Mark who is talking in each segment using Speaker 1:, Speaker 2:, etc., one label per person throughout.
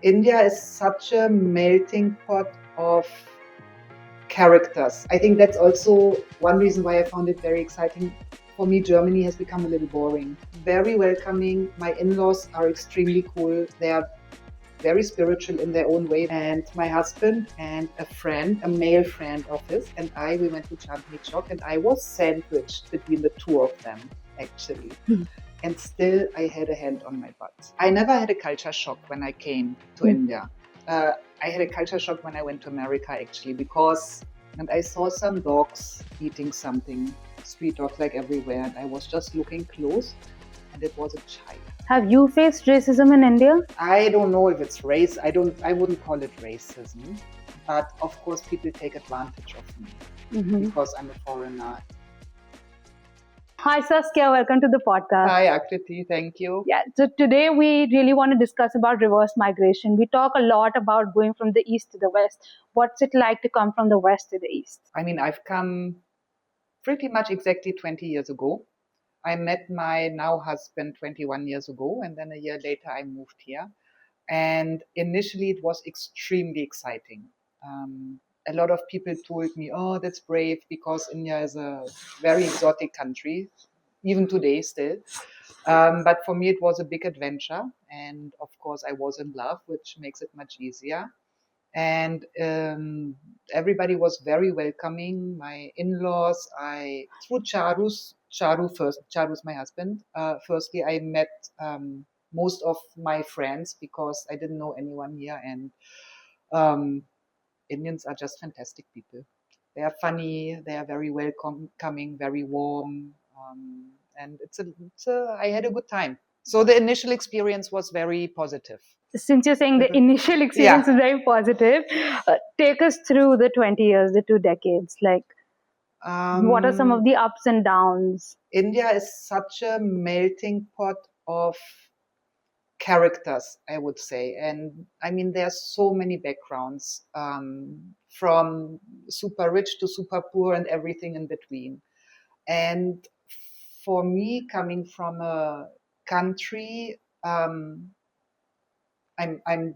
Speaker 1: India is such a melting pot of characters. I think that's also one reason why I found it very exciting. For me, Germany has become a little boring. Very welcoming. My in-laws are extremely cool. They are very spiritual in their own way. And my husband and a friend, a male friend of his, and we went to Chandni Chowk, and I was sandwiched between the two of them, actually. And still, I had a hand on my butt. I never had a culture shock when I came to India. I had a culture shock when I went to America, actually, because and I saw some dogs eating something, street dogs like everywhere, and I was just looking close, and it was a child.
Speaker 2: Have you faced racism in India?
Speaker 1: I don't know if it's race. I wouldn't call it racism, but of course, people take advantage of me because I'm a foreigner.
Speaker 2: Hi Saskia, welcome to the podcast.
Speaker 1: Hi Akriti, thank you.
Speaker 2: Yeah, so today we really want to discuss about reverse migration. We talk a lot about going from the east to the west. What's it like to come from the west to the east?
Speaker 1: I mean, I've come pretty much exactly 20 years ago. I met my now husband 21 years ago, and then a year later I moved here. And initially it was extremely exciting. A lot of people told me, oh, that's brave, because India is a very exotic country, even today still. But for me, it was a big adventure. And of course, I was in love, which makes it much easier. And everybody was very welcoming. My in-laws, through Charu's my husband. Firstly, I met most of my friends because I didn't know anyone here. And Indians are just fantastic people. They are funny. They are very welcoming, very warm. And I had a good time. So the initial experience was very positive.
Speaker 2: Since you're saying the initial experience is very positive, take us through the 20 years, the 2 decades. Like, what are some of the ups and downs?
Speaker 1: India is such a melting pot of characters, I would say. And I mean, there's so many backgrounds, from super rich to super poor and everything in between. And for me, coming from a country, I'm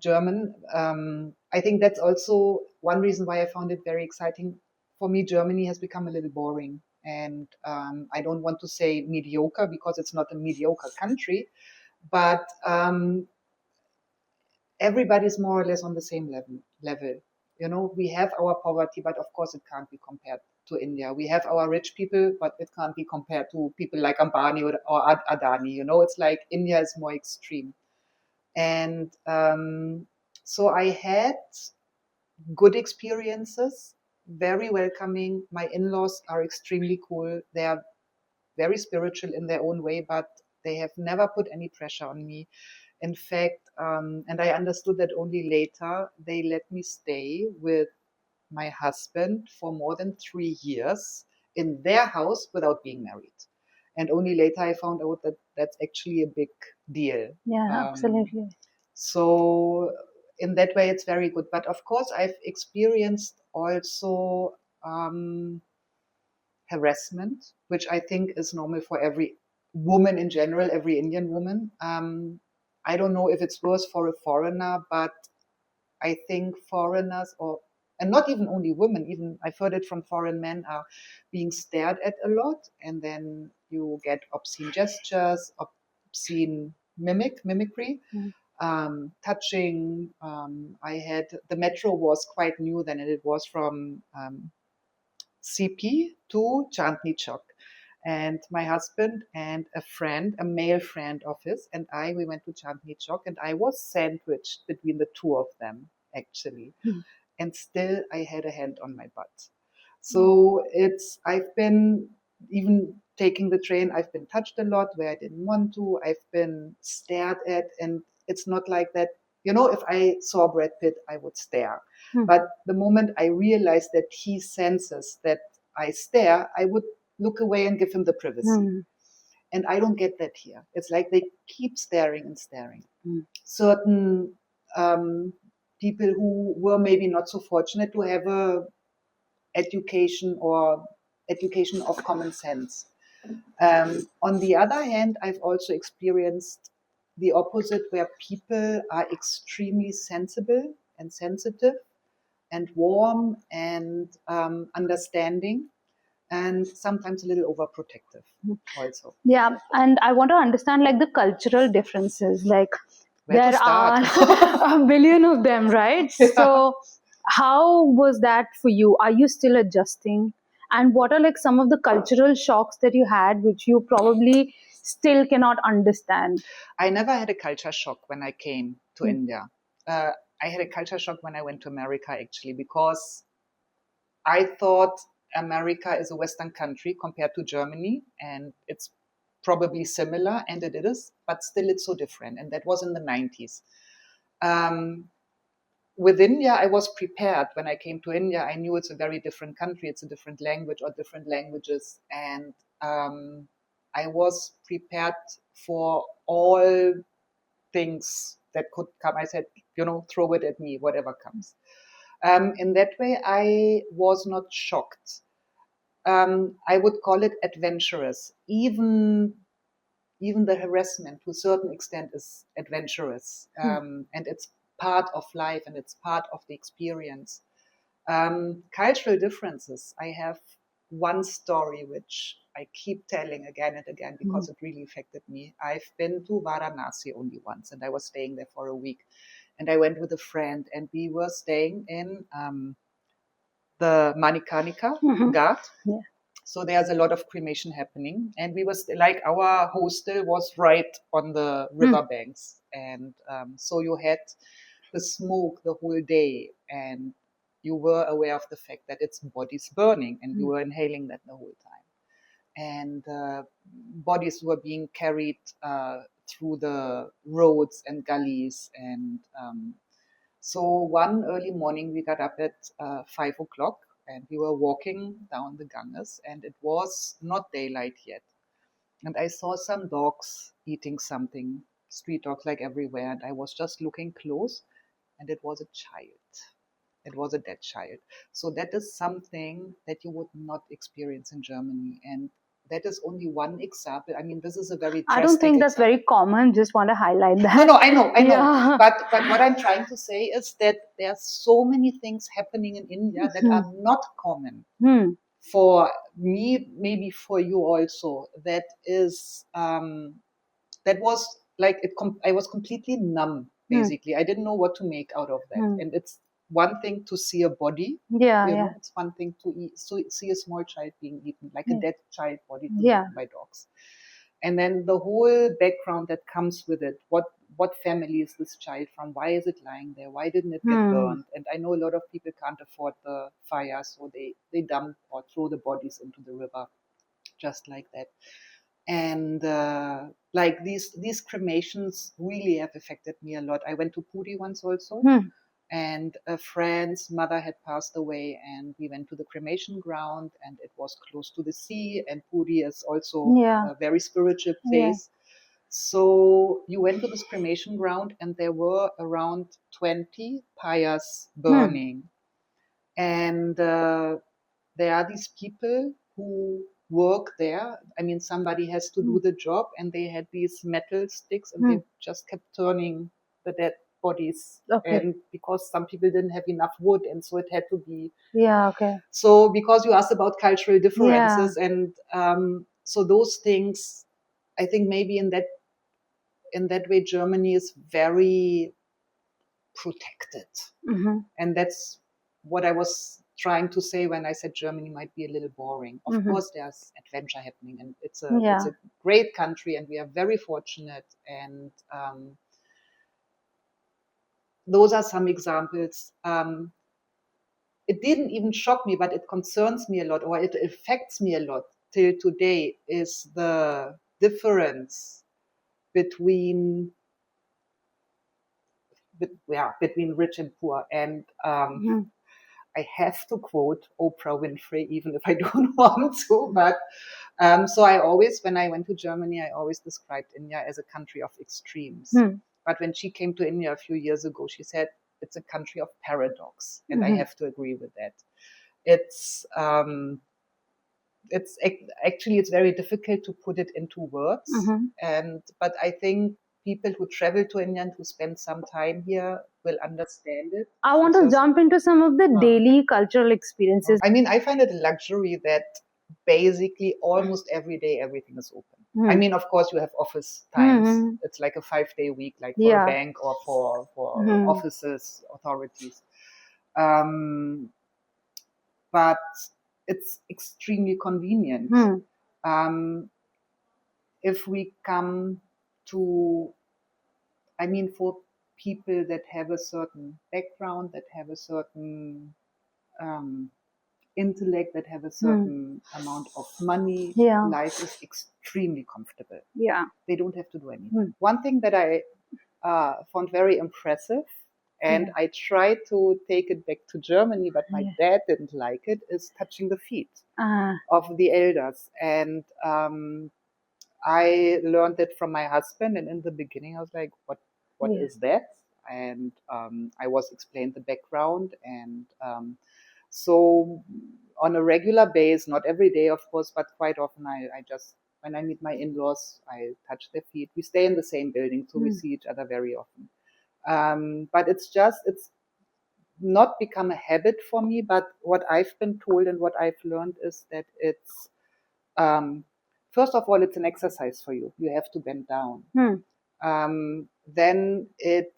Speaker 1: German. I think that's also one reason why I found it very exciting. For me, Germany has become a little boring. And I don't want to say mediocre because it's not a mediocre country, but everybody's more or less on the same level. You know, we have our poverty, but of course it can't be compared to India. We have our rich people, but it can't be compared to people like Ambani or Adani. You know, it's like India is more extreme. And so I had good experiences, very welcoming. My in-laws are extremely cool. They are very spiritual in their own way, but they have never put any pressure on me. In fact, and I understood that only later, they let me stay with my husband for more than 3 years in their house without being married. And only later I found out that that's actually a big deal.
Speaker 2: Yeah, absolutely.
Speaker 1: So in that way, it's very good. But of course, I've experienced also harassment, which I think is normal for every woman in general, every Indian woman. I don't know if it's worse for a foreigner, but I think foreigners, and not even only women, even I've heard it from foreign men, are being stared at a lot, and then you get obscene gestures, obscene mimicry. Touching. The metro was quite new then, and it was from CP to Chandni Chowk. And my husband and a friend, a male friend of his, and we went to Chandni Chowk, and I was sandwiched between the two of them, actually. And still, I had a hand on my butt. So I've been, even taking the train, I've been touched a lot where I didn't want to. I've been stared at, and it's not like that. You know, if I saw Brad Pitt, I would stare. But the moment I realized that he senses that I stare, I would look away and give him the privacy. And I don't get that here. It's like they keep staring and staring. Certain people who were maybe not so fortunate to have a education of common sense. On the other hand, I've also experienced the opposite, where people are extremely sensible and sensitive and warm and understanding, and sometimes a little overprotective also.
Speaker 2: Yeah, and I want to understand like the cultural differences. Like
Speaker 1: Where to
Speaker 2: there are
Speaker 1: start?
Speaker 2: a billion of them, right?
Speaker 1: Yeah.
Speaker 2: So how was that for you? Are you still adjusting? And what are like some of the cultural shocks that you had, which you probably still cannot understand?
Speaker 1: I never had a culture shock when I came to India. I had a culture shock when I went to America, actually, because I thought America is a Western country compared to Germany, and it's probably similar, and it is, but still it's so different. And that was in the 90s. Um, with India, I was prepared. When I came to India, I knew it's a very different country, it's a different language or different languages. And I was prepared for all things that could come. I said, throw it at me, whatever comes. In that way, I was not shocked. I would call it adventurous. Even the harassment, to a certain extent, is adventurous, and it's part of life and it's part of the experience. Cultural differences. I have one story which I keep telling again and again because it really affected me. I've been to Varanasi only once, and I was staying there for a week. And I went with a friend, and we were staying in the Manikarnika Ghat.
Speaker 2: Yeah.
Speaker 1: So there's a lot of cremation happening, and we was like, our hostel was right on the riverbanks, and so you had the smoke the whole day, and you were aware of the fact that it's bodies burning, and you were inhaling that the whole time, and bodies were being carried through the roads and gullies, and so one early morning we got up at 5 o'clock, and we were walking down the Ganges, and it was not daylight yet. And I saw some dogs eating something, street dogs like everywhere, and I was just looking close, and it was a child. It was a dead child. So that is something that you would not experience in Germany. And that is only one example. I mean, this is a very drastic
Speaker 2: I don't think that's
Speaker 1: example.
Speaker 2: very common. Just want to highlight that.
Speaker 1: No, I know.
Speaker 2: Yeah.
Speaker 1: But what I'm trying to say is that there are so many things happening in India that are not common. For me, maybe for you also. That is that was like I was completely numb. Basically, I didn't know what to make out of that. And it's one thing to see a body.
Speaker 2: Yeah.
Speaker 1: It's one thing to see a small child being eaten, like a dead child body being eaten by dogs. And then the whole background that comes with it. What family is this child from? Why is it lying there? Why didn't it get burned? And I know a lot of people can't afford the fire, so they dump or throw the bodies into the river, just like that. And like these cremations really have affected me a lot. I went to Puri once also, and a friend's mother had passed away, and we went to the cremation ground, and it was close to the sea, and Puri is also a very spiritual place. So you went to this cremation ground, and there were around 20 pyres burning. And there are these people who work there. I mean, somebody has to do the job, and they had these metal sticks, and they just kept turning the dead bodies. And because some people didn't have enough wood, and so it had to be. So because you asked about cultural differences, and so those things, I think maybe in that way, Germany is very protected. And that's what I was trying to say when I said Germany might be a little boring. Of course, there's adventure happening, and it's a great country, and we are very fortunate. And those are some examples. It didn't even shock me, but it concerns me a lot, or it affects me a lot till today, is the difference between rich and poor. And I have to quote Oprah Winfrey, even if I don't want to. But so when I went to Germany, I always described India as a country of extremes. But when she came to India a few years ago, she said it's a country of paradox, and I have to agree with that. It's actually, it's very difficult to put it into words, but I think people who travel to India and who spend some time here will understand it.
Speaker 2: I want to jump into some of the daily cultural experiences.
Speaker 1: I mean, I find it a luxury that basically almost every day everything is open. I mean, of course, you have office times. It's like a 5-day week, like for a bank or for offices, authorities. But it's extremely convenient. If we come to, I mean, for people that have a certain background, that have a certain intellect, that have a certain amount of money, life is extremely comfortable.
Speaker 2: Yeah.
Speaker 1: They don't have to do anything. One thing that I found very impressive, and I tried to take it back to Germany, but my dad didn't like it, is touching the feet of the elders. And I learned it from my husband, and in the beginning I was like, what is that? And I was explained the background, and so on a regular basis, not every day, of course, but quite often, I just, when I meet my in-laws, I touch their feet. We stay in the same building, so we see each other very often. But it's not become a habit for me. But what I've been told and what I've learned is that it's, first of all, it's an exercise for you. You have to bend down. Then it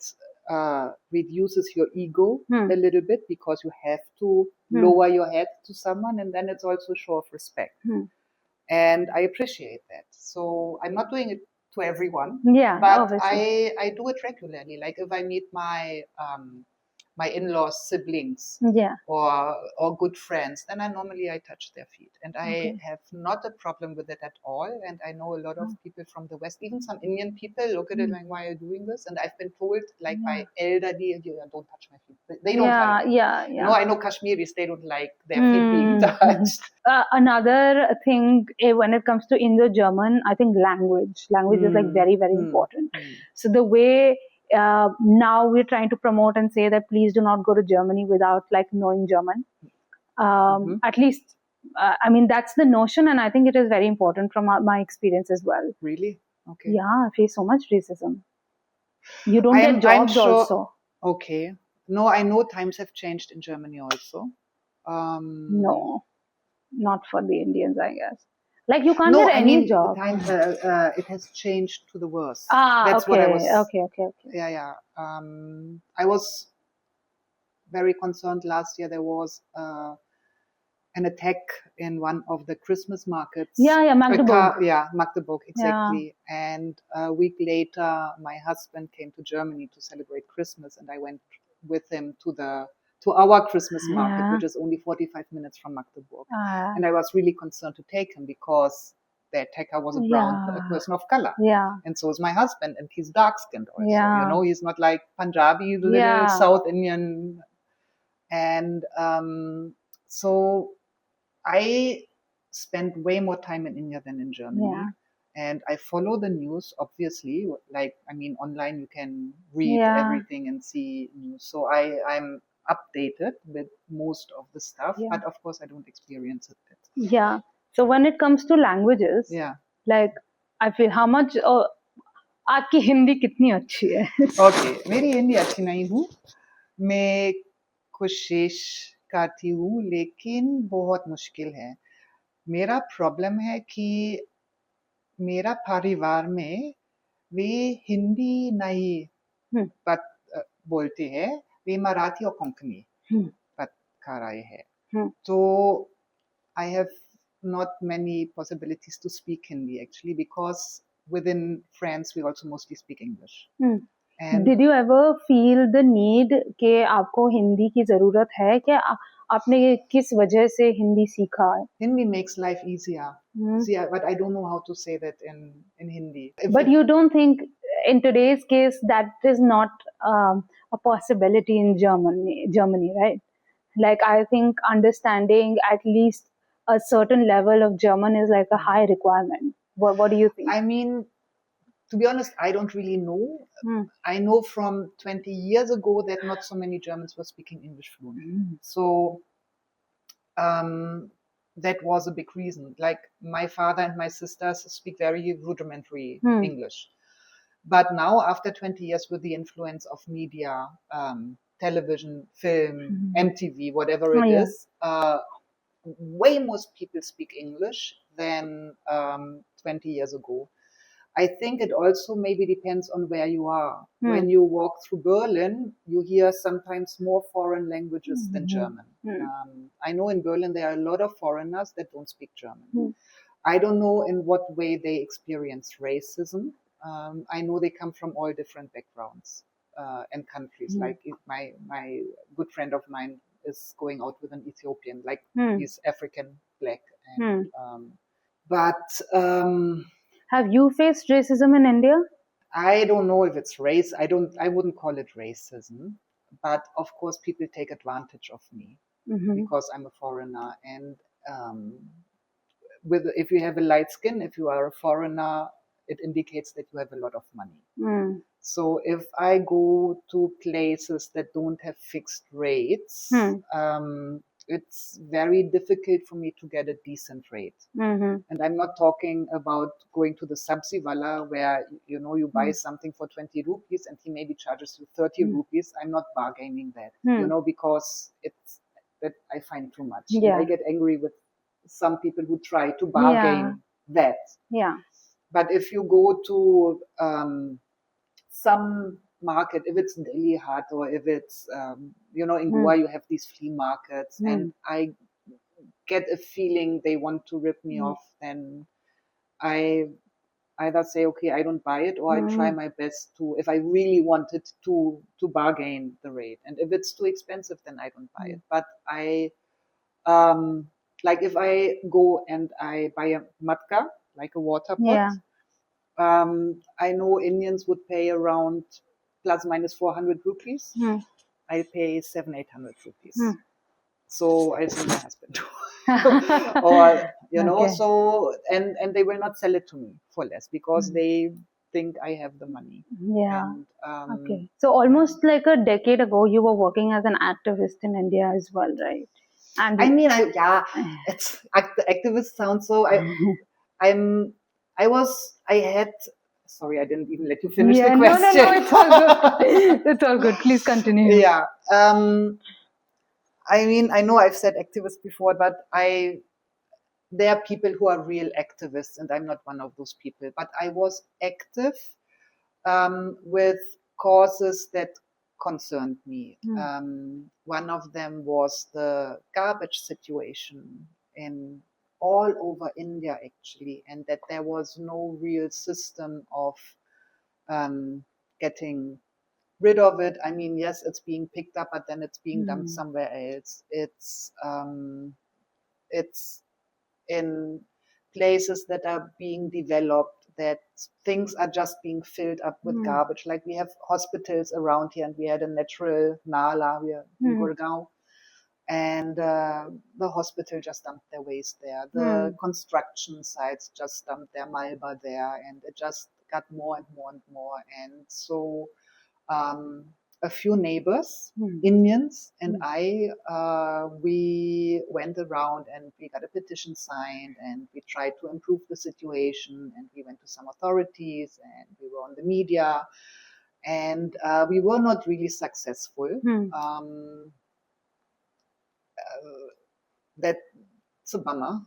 Speaker 1: reduces your ego a little bit, because you have to lower your head to someone, and then it's also a show of respect. And I appreciate that. So I'm not doing it to everyone, but obviously. I do it regularly. Like if I meet my in-laws, siblings, or good friends, then I touch their feet, and I have not a problem with it at all. And I know a lot of people from the West, even some Indian people, look at it like, why are you doing this? And I've been told, like by elderly, don't touch my feet. They don't like it. You know, I know Kashmiris, they don't like their feet being touched.
Speaker 2: Another thing, when it comes to Indo-German, I think language is like very, very important. So the way now we're trying to promote and say that please do not go to Germany without like knowing German. At least, I mean, that's the notion, and I think it is very important from my experience as well.
Speaker 1: Really? Okay.
Speaker 2: Yeah, I face so much racism. You don't get jobs also.
Speaker 1: Okay. No, I know times have changed in Germany also.
Speaker 2: No, not for the Indians, I guess. Like you can't get any job.
Speaker 1: It has changed to the worse. That's what I was.
Speaker 2: Okay.
Speaker 1: Yeah. I was very concerned last year. There was an attack in one of the Christmas markets.
Speaker 2: Magdeburg.
Speaker 1: Magdeburg, exactly. Yeah. And a week later, my husband came to Germany to celebrate Christmas, and I went with him to our Christmas market, which is only 45 minutes from Magdeburg. And I was really concerned to take him, because the attacker was a person of color. And so is my husband, and he's dark-skinned also. You know, he's not like Punjabi, little South Indian. And so I spent way more time in India than in Germany. And I follow the news, obviously. Like, I mean, online you can read everything and see news. So I'm updated with most of the stuff, but of course I don't experience it.
Speaker 2: Yeah. So when it comes to languages, like I feel how much आपकी हिंदी कितनी अच्छी है?
Speaker 1: Okay, मेरी हिंदी अच्छी नहीं हूँ. मैं कोशिश करती हूँ, लेकिन बहुत मुश्किल है. मेरा प्रॉब्लम है कि मेरा परिवार में वे हिंदी नहीं बोलते हैं, वे मराठी और कोंकणी बात कर रहे हैं. तो I have not many possibilities to speak Hindi actually, because within France we also mostly speak English.
Speaker 2: And did you ever feel the need कि आपको हिंदी की जरूरत है? क्या आपने किस वजह से हिंदी सीखा है?
Speaker 1: Hindi makes life easier. See, but I don't know how to say that in Hindi.
Speaker 2: But you don't think in today's case that is not a possibility in Germany, right? Like I think understanding at least a certain level of German is like a high requirement. What do you think?
Speaker 1: I mean, to be honest, I don't really know. I know from 20 years ago that not so many Germans were speaking English fluently. So that was a big reason. Like my father and my sisters speak very rudimentary English. But now, after 20 years, with the influence of media, television, film, MTV, whatever it is, way most people speak English than 20 years ago. I think it also maybe depends on where you are. When you walk through Berlin, you hear sometimes more foreign languages than German. I know in Berlin there are a lot of foreigners that don't speak German. I don't know in what way they experience racism. I know they come from all different backgrounds and countries. Like my good friend of mine is going out with an Ethiopian, like he's African black. And,
Speaker 2: have you faced racism in India?
Speaker 1: I don't know if it's race. I wouldn't call it racism, but of course people take advantage of me because I'm a foreigner. And if you have a light skin, if you are a foreigner, it indicates that you have a lot of money. So if I go to places that don't have fixed rates, it's very difficult for me to get a decent rate. And I'm not talking about going to the Sabzi Wala where, you buy something for 20 rupees and he maybe charges you 30 rupees. I'm not bargaining that, because it's that I find too much. And I get angry with some people who try to bargain that. But if you go to some market, if it's Delhi Hat or if it's, in Goa, you have these flea markets, and I get a feeling they want to rip me off, then I either say, okay, I don't buy it, or I try my best to, if I really wanted to bargain the rate. And if it's too expensive, then I don't buy it. But I, like if I go and I buy a matka, like a water pot, I know Indians would pay around plus minus 400 rupees. I pay 700-800 rupees. So I send my husband to, or so, and they will not sell it to me for less because they think I have the money. And,
Speaker 2: okay. So almost like a decade ago, you were working as an activist in India as well, right? And
Speaker 1: I mean, it's activist sounds so. Sorry, I didn't even let you finish the question.
Speaker 2: No, it's all good. It's all good. Please continue.
Speaker 1: Yeah. I mean, I know I've said activist before, but there are people who are real activists, and I'm not one of those people. But I was active with causes that concerned me. One of them was the garbage situation in all over India, actually, and that there was no real system of getting rid of it. I mean, yes, it's being picked up, but then it's being dumped somewhere else. It's in places that are being developed, that things are just being filled up with garbage. Like we have hospitals around here, and we had a natural Nala here in Gurgaon. And the hospital just dumped their waste there. The construction sites just dumped their malba there, and it just got more and more and more. And so a few neighbors, Indians, and we went around and we got a petition signed, and we tried to improve the situation, and we went to some authorities, and we were on the media, and we were not really successful. That's a bummer.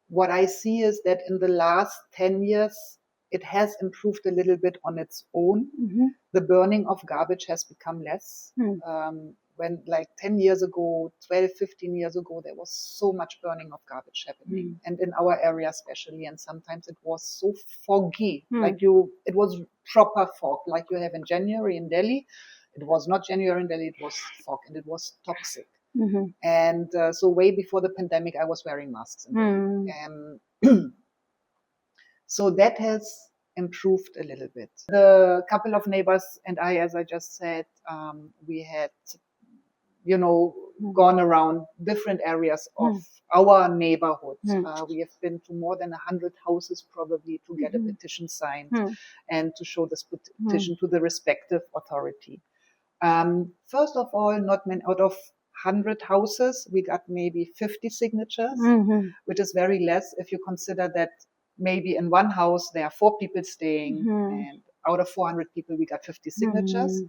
Speaker 1: What I see is that in the last 10 years, it has improved a little bit on its own. The burning of garbage has become less. When like 10 years ago, 12, 15 years ago, there was so much burning of garbage happening. And in our area especially, and sometimes it was so foggy, it was proper fog, like you have in January in Delhi. It was not January in Delhi, it was fog, and it was toxic. And so way before the pandemic, I was wearing masks. So that has improved a little bit. The couple of neighbors and I, as I just said, we had, gone around different areas of our neighborhood. We have been to more than 100 houses probably to get a petition signed and to show this petition to the respective authority. First of all, not many out of 100 houses, we got maybe 50 signatures, which is very less if you consider that maybe in one house there are 4 people staying, and out of 400 people we got 50 signatures.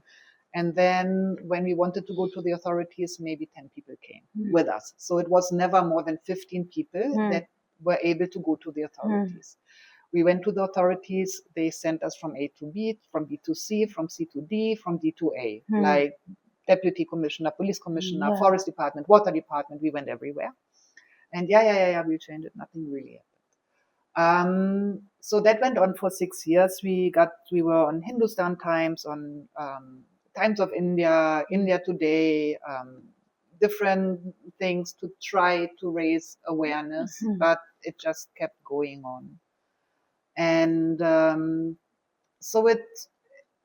Speaker 1: And then when we wanted to go to the authorities, maybe 10 people came with us. So it was never more than 15 people that were able to go to the authorities. We went to the authorities. They sent us from A to B, from B to C, from C to D, from D to A, like deputy commissioner, police commissioner, forest department, water department. We went everywhere. And we changed it. Nothing really happened. So that went on for 6 years. We were on Hindustan Times, on Times of India, India Today, different things to try to raise awareness, but it just kept going on. And so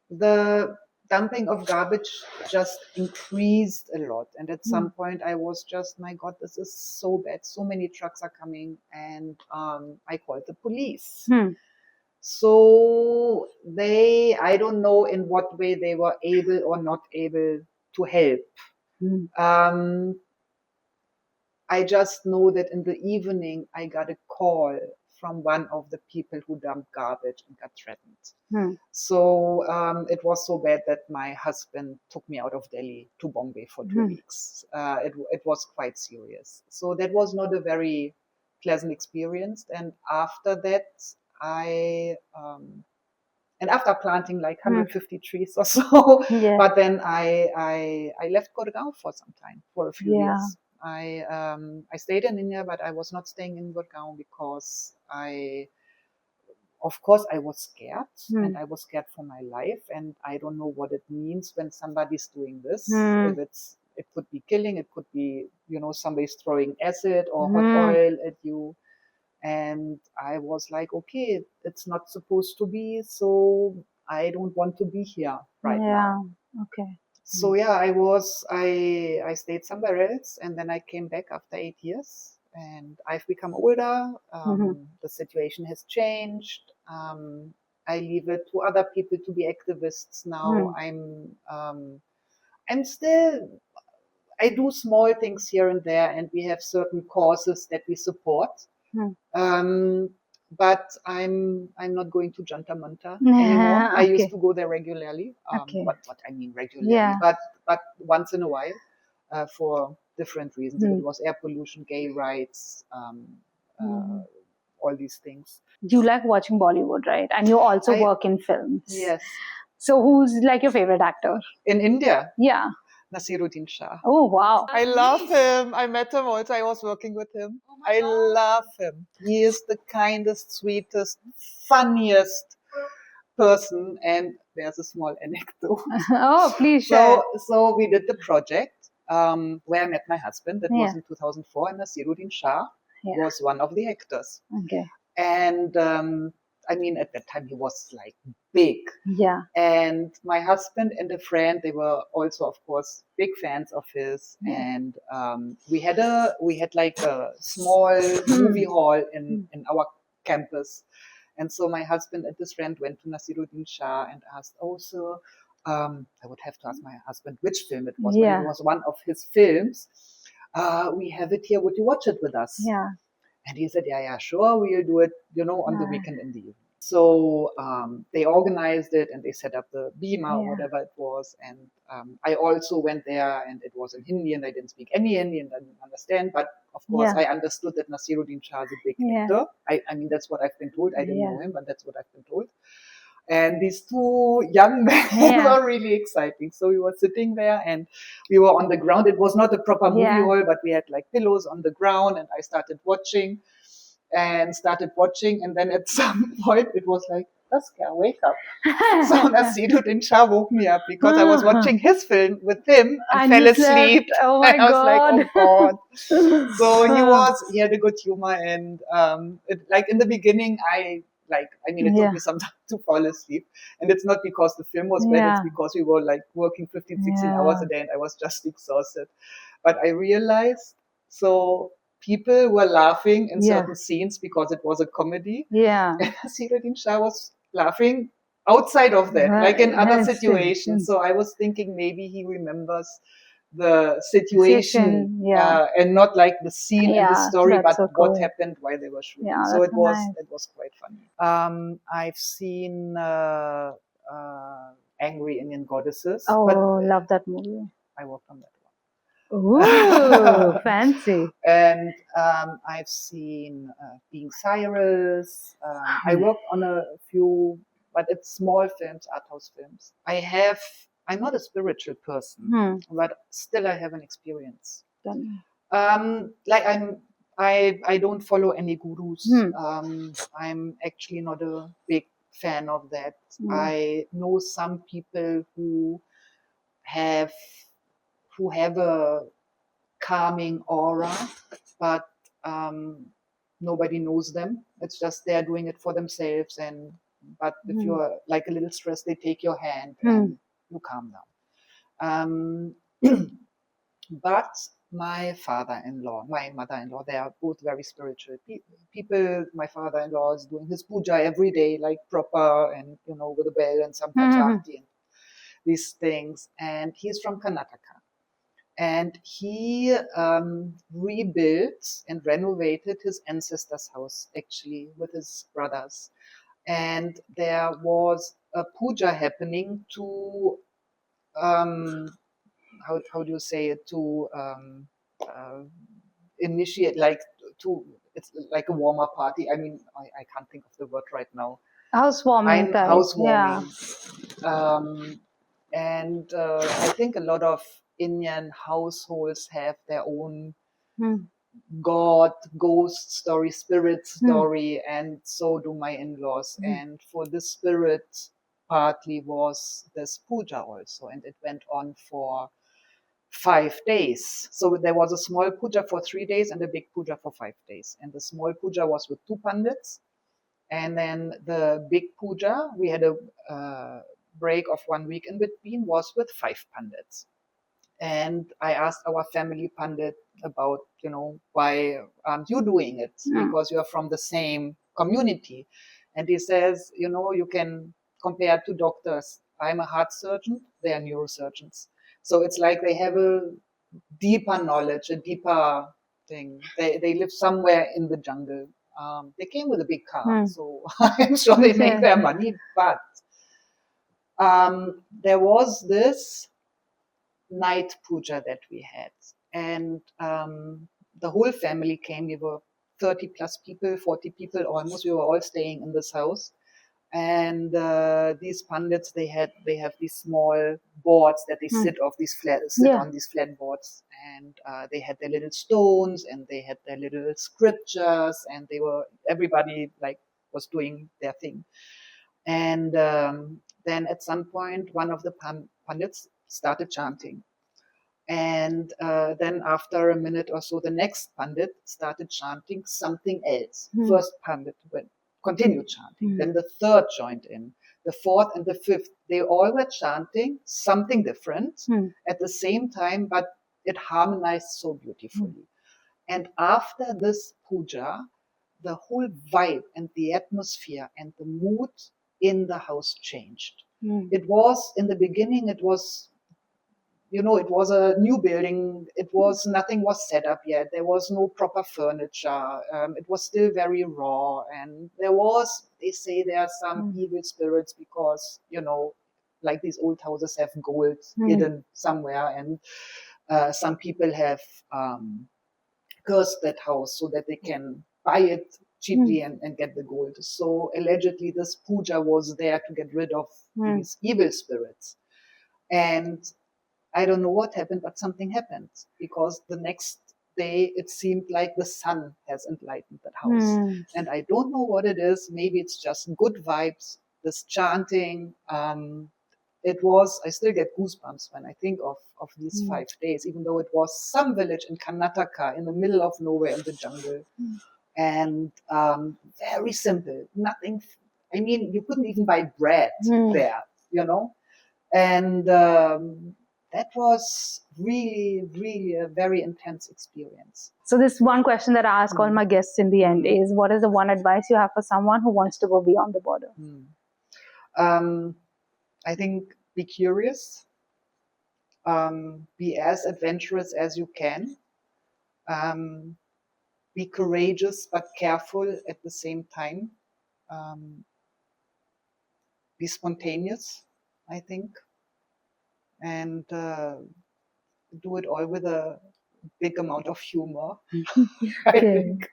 Speaker 1: the dumping of garbage just increased a lot. And at some point I was just, my God, this is so bad. So many trucks are coming. And I called the police. So I don't know in what way they were able or not able to help. I just know that in the evening I got a call from one of the people who dumped garbage and got threatened. So it was so bad that my husband took me out of Delhi to Bombay for 2 weeks. It was quite serious. So that was not a very pleasant experience. And after that, and after planting like 150 trees or so, but then I left Gurgaon for some time, for a few years. I stayed in India, but I was not staying in Gurgaon because of course I was scared, and I was scared for my life, and I don't know what it means when somebody's doing this. If it could be killing, it could be, somebody's throwing acid or hot oil at you. And I was like, okay, it's not supposed to be, so I don't want to be here right now.
Speaker 2: Okay.
Speaker 1: So I stayed somewhere else, and then I came back after 8 years, and I've become older. The situation has changed. I leave it to other people to be activists now. I'm still, I do small things here and there, and we have certain causes that we support. But I'm not going to Janta Manta anymore. I used to go there regularly. What I mean regularly, but once in a while, for different reasons. It was air pollution, gay rights, all these things.
Speaker 2: You like watching Bollywood, right? And you also work in films.
Speaker 1: Yes.
Speaker 2: So who's like your favorite actor?
Speaker 1: In India?
Speaker 2: Yeah.
Speaker 1: Nasiruddin Shah.
Speaker 2: Oh, wow.
Speaker 1: I love him. I met him also. I was working with him. I love him. He is the kindest, sweetest, funniest person. And there's a small anecdote.
Speaker 2: Oh, please share.
Speaker 1: So we did the project where I met my husband. That was in 2004. And Nasiruddin Shah was one of the actors.
Speaker 2: Okay.
Speaker 1: And I mean, at that time he was like big.
Speaker 2: Yeah.
Speaker 1: And my husband and a friend, they were also, of course, big fans of his. And we had like a small movie hall in our campus. And so my husband and his friend went to Nasiruddin Shah and asked, also, I would have to ask my husband which film it was. But it was one of his films. We have it here. Would you watch it with us?
Speaker 2: Yeah.
Speaker 1: And he said, yeah, sure, we'll do it, on the weekend in the evening. So they organized it and they set up the bima or whatever it was. And I also went there, and it was in Hindi, and I didn't speak any Hindi and I didn't understand. But of course, I understood that Nasiruddin Shah is a big actor. I mean, that's what I've been told. I didn't know him, but that's what I've been told. And these 2 young men were really exciting. So we were sitting there and we were on the ground. It was not a proper movie hall, but we had like pillows on the ground, and I started watching. And then at some point it was like, Saskia, wake up. So Nasiruddin Shah woke me up because I was watching his film with him and fell asleep.
Speaker 2: Oh my
Speaker 1: and I was
Speaker 2: God.
Speaker 1: like, oh God. So he had a good humor, and like in the beginning it took me some time to fall asleep. And it's not because the film was bad, it's because we were like working 15, 16 hours a day and I was just exhausted. But I realized, so people were laughing in certain scenes because it was a comedy.
Speaker 2: Yeah.
Speaker 1: And Nasiruddin Shah was laughing outside of that, like in other situations. So I was thinking maybe he remembers the situation,
Speaker 2: yeah.
Speaker 1: and not like the scene in the story, but
Speaker 2: so
Speaker 1: what
Speaker 2: cool.
Speaker 1: happened while they were shooting.
Speaker 2: Yeah,
Speaker 1: So it
Speaker 2: so
Speaker 1: was
Speaker 2: nice.
Speaker 1: it was quite funny. I've seen Angry Indian Goddesses.
Speaker 2: Oh,
Speaker 1: but
Speaker 2: love that movie.
Speaker 1: I worked on that
Speaker 2: Ooh,
Speaker 1: one.
Speaker 2: fancy.
Speaker 1: And I've seen Being Cyrus. I worked on a few, but it's small films, art house films. I'm not a spiritual person, but still I have an experience. Like I don't follow any gurus. I'm actually not a big fan of that. I know some people who have a calming aura, but nobody knows them. It's just they're doing it for themselves. But if you're like a little stressed, they take your hand and you calm down. But my father-in-law, my mother-in-law, they are both very spiritual people. My father-in-law is doing his puja every day, like proper, and with a bell and some pachati and these things. And he's from Karnataka. And he rebuilt and renovated his ancestors' house, actually, with his brothers. And there was a puja happening to, how do you say it, to initiate, like, it's like a warm-up party. I mean, I can't think of the word right now.
Speaker 2: Housewarming type.
Speaker 1: Housewarming. Yeah. And I think a lot of Indian households have their own god, ghost story, spirit story, and so do my in-laws. And for this spirit, partly was this puja also, and it went on for 5 days. So there was a small puja for 3 days and a big puja for 5 days. And the small puja was with 2 pandits. And then the big puja, we had a break of 1 week in between, was with 5 pandits. And I asked our family pandit about, why aren't you doing it? Because you're from the same community. And he says, you can compare to doctors. I'm a heart surgeon, they are neurosurgeons. So it's like they have a deeper knowledge, a deeper thing. They live somewhere in the jungle. They came with a big car, so I'm sure they make their money. But there was this night puja that we had, and the whole family came. We were 30 plus people, 40 people almost. We were all staying in this house. And these pandits, they have these small boards that they sit on these flat boards, and they had their little stones, and they had their little scriptures, and everybody like was doing their thing. And then at some point, one of the pandits started chanting. And then after a minute or so, the next pandit started chanting something else. First pandit continued chanting. Then the third joined in. The fourth and the fifth, they all were chanting something different at the same time, but it harmonized so beautifully. And after this puja, the whole vibe and the atmosphere and the mood in the house changed. It was, in the beginning, it was a new building. Nothing was set up yet. There was no proper furniture. It was still very raw. And they say there are some evil spirits because, like these old houses have gold hidden somewhere. And some people have cursed that house so that they can buy it cheaply and get the gold. So allegedly this puja was there to get rid of these evil spirits. And I don't know what happened, but something happened, because the next day it seemed like the sun has enlightened that house. And I don't know what it is. Maybe it's just good vibes, this chanting. I still get goosebumps when I think of these 5 days, even though it was some village in Karnataka in the middle of nowhere in the jungle. And very simple, nothing. I mean, you couldn't even buy bread there, And that was really, really a very intense experience.
Speaker 2: So this one question that I ask all my guests in the end is, what is the one advice you have for someone who wants to go beyond the border?
Speaker 1: I think be curious. Be as adventurous as you can. Be courageous but careful at the same time. Be spontaneous, I think, and do it all with a big amount of humor. I think.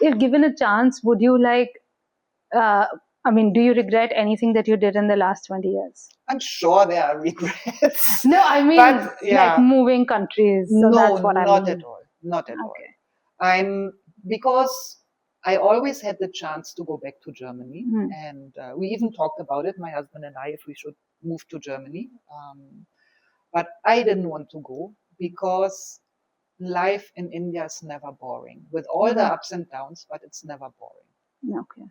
Speaker 2: If given a chance, would you like, do you regret anything that you did in the last 20 years?
Speaker 1: I'm sure there are regrets.
Speaker 2: No, I mean, like moving countries. So
Speaker 1: no,
Speaker 2: that's what I mean.
Speaker 1: not at all. Not at all. Because I always had the chance to go back to Germany. And we even talked about it, my husband and I, if we should move to Germany. But I didn't want to go because life in India is never boring, with all the ups and downs, but it's never boring.
Speaker 2: Okay.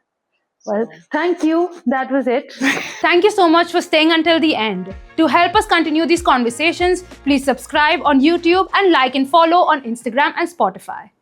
Speaker 2: Well, thank you. That was it.
Speaker 3: Thank you so much for staying until the end. To help us continue these conversations, please subscribe on YouTube and like and follow on Instagram and Spotify.